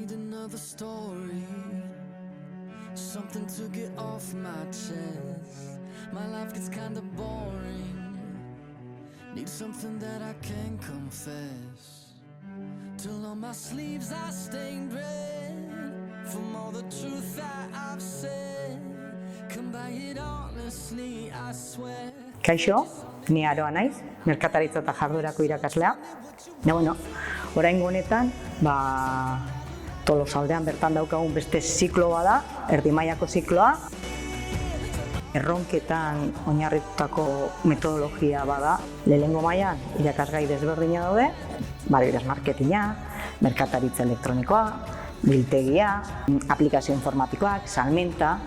need another story, something to get off my chest. My life gets kinda boring, need something that I can confess. Till on my sleeves I stained red from all the truth that I've said. Come by it honestly, I swear. Kaixo, ni Aroa naiz, merkataritza eta jarduerako irakaslea. Bueno, oraingo honetan, Tolosaldean bertan daukagun beste ziklo bada, erdi mailako zikloa. Erronketan oinarritutako metodologia bada, lehenengo mailan irakasgai desberdina daude, adibidez marketinga, merkataritza elektronikoa, biltegia, aplikazio informatikoak, salmenta.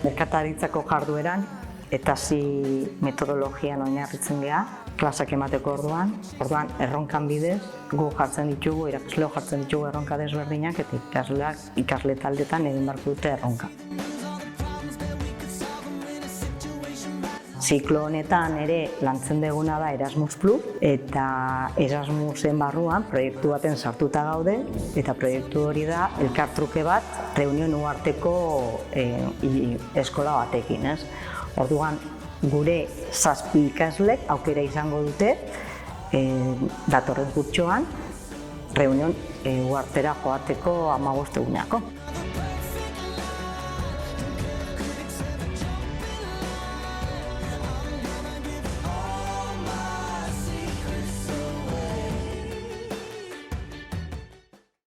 Merkataritzako jardueran eta metodologian oinarritzen geha, klasak emateko orduan erronkan bidez gu jartzen ditugu, irakasleo jartzen ditugu erronka desberdinak eta ikasleak ikasle taldetan egin beharko dute erronka. Ziklo honetan ere lantzen duguna da Erasmus Plus eta Erasmusen barruan proiektu baten sartuta gaude eta proiektu hori da elkartruke bat Reunion uharteko eskola batekin. Orduan gure 7 ikaslek aukera izango dute datorren kurtsoan Reunion uhartera joateko 15 egunerako.